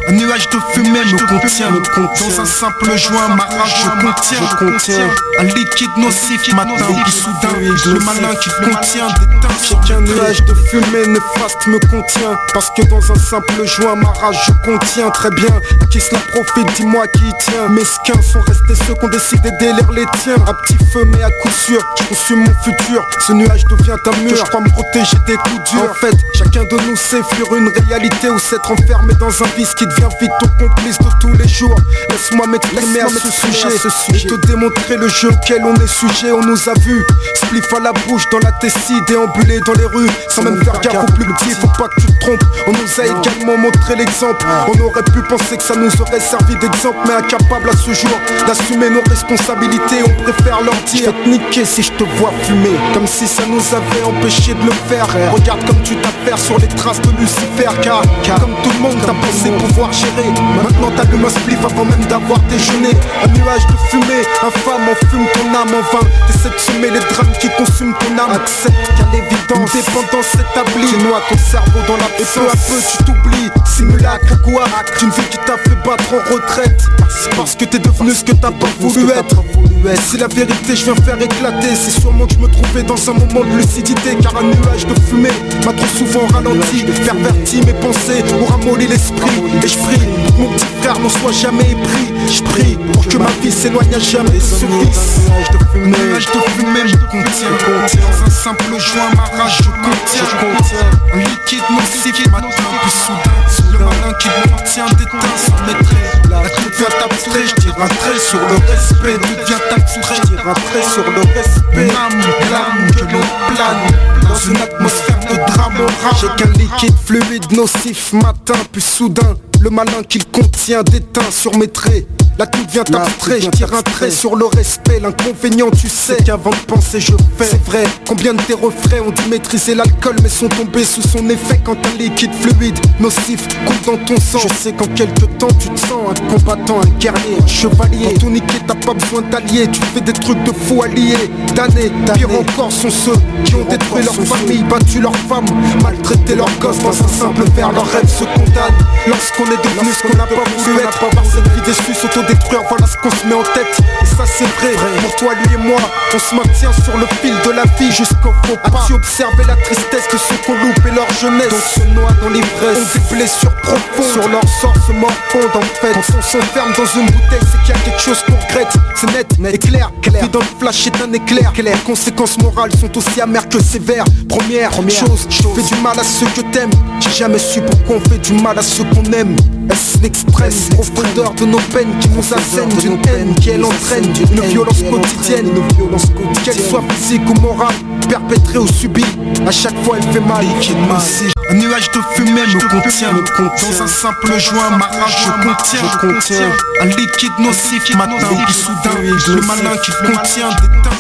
Un nuage de fumée me contient. Dans un simple joint, ma rage je contiens. Un liquide nocif matin, puis soudain le malin qui contient d'éteint. Qu'un nuage de fumée néfaste me contient. Parce que dans un simple joint, ma rage je contiens. Très bien, qui se la profite, dis-moi qui y tient. Mesquins sont restés ceux qui ont décidé d'élire les tiens. À petit feu mais à coup sûr, je consume mon futur. Ce nuage devient un mur, je crois me protéger des coups durs. En fait, chacun de nous sait fuir une réalité ou s'être enfermé dans un vice qui devient vite ton complice de tous les jours. Laisse-moi m'exprimer à ce sujet et te démontrer le jeu auquel on est sujet. On nous a vus, spliff à la bouche dans la tessie, déambuler dans les rues sans même faire gaffe au plus petit. Faut pas que tu te trompes, on nous a également montré l'exemple. On aurait pu penser que ça nous aurait servi d'exemple, mais incapable à ce jour d'assumer nos responsabilités, on préfère leur dire: je vais te niquer si je te vois fumer. Comme si ça nous avait empêché de le faire. Regarde comme tu t'affaires sur les traces de Lucifer. Car comme tout le monde t'as pensé pouvoir gérer. Maintenant t'allumes un spliff avant même d'avoir déjeuné. Un nuage de fumée, infâme, enfume ton âme en vain. T'essaies de semer les drames qui consument ton âme. Accepte qu'à l'évidence, une dépendance s'établit. Tu noies ton cerveau dans la et peu à peu tu t'oublies. Simulacre ou quoi, d'une vie qui t'a fait battre en retraite. Parce que t'es devenu ce que t'as pas voulu être. Si la vérité je viens faire éclater, c'est sûrement que je me trouvais dans un moment de lucidité. Car un nuage de fumée m'a trop souvent ralenti, perverti mes pensées, ou ramolli l'esprit. Et je prie pour que mon petit frère n'en soit jamais épris. Je prie pour que ma vie s'éloigne à jamais de ce vice. Un nuage de fumée me contient. Dans un simple joint, ma rage je contiens. Un liquide nocif matin, puis soudain le malin qui contient d'éteint sans maîtrise. La tout devient abstrait, je tire un trait sur le respect. Tout devient abstrait, je tire un trait sur le respect. L'âme que l'on plane dans une atmosphère de drame rare. J'ai qu'un liquide fluide nocif matin, puis soudain le malin qu'il contient d'éteint sur mes traits. Là tout devient abstrait, je tire un trait sur le respect. L'inconvénient tu sais qu'avant de penser je fais. C'est vrai, combien de tes refrains ont dû maîtriser l'alcool mais sont tombés sous son effet. Quand un liquide fluide nocif coule dans ton sang, je sais qu'en quelques temps tu te sens un combattant, un guerrier, un chevalier. Pour tout niquer t'as pas besoin d'alliés, tu fais des trucs de fou alliés. Damnés, pire encore sont ceux qui ont détruit leur famille, battu leurs femmes, maltraité leurs gosses dans un simple verre. Leurs rêves se condamnent lorsqu'on est devenu ce qu'on n'a pas voulu être. Par cette vie déçue s'autodétruire, voilà ce qu'on se met en tête. Et ça c'est vrai, pour toi, lui et moi, on se maintient sur le fil de la vie jusqu'au faux pas. As-tu observé la tristesse de ceux qu'on loupe et leur jeunesse? Donc se noient dans l'ivresse, ont des blessures profondes, sur leur sort se morfondent en fait. Quand on s'enferme dans une bouteille, c'est qu'il y a quelque chose qu'on regrette. C'est net et clair, vie dans le flash est un éclair. Les conséquences morales sont aussi amères que sévères. Première chose, fais du mal à ceux que t'aimes. J'ai jamais su pourquoi on fait du mal à ceux qu'on aime. Est-ce l'extrême profondeur de nos peines qui nous assène d'une haine qui elle entraîne une violence quotidienne, qu'elle soit physique ou morale, perpétrée ou subie, à chaque fois elle fait mal. Un nuage de fumée me contient. Dans un simple joint, ma rage je contiens. Un liquide nocif matin, puis soudain le malin qui contient d'éteint.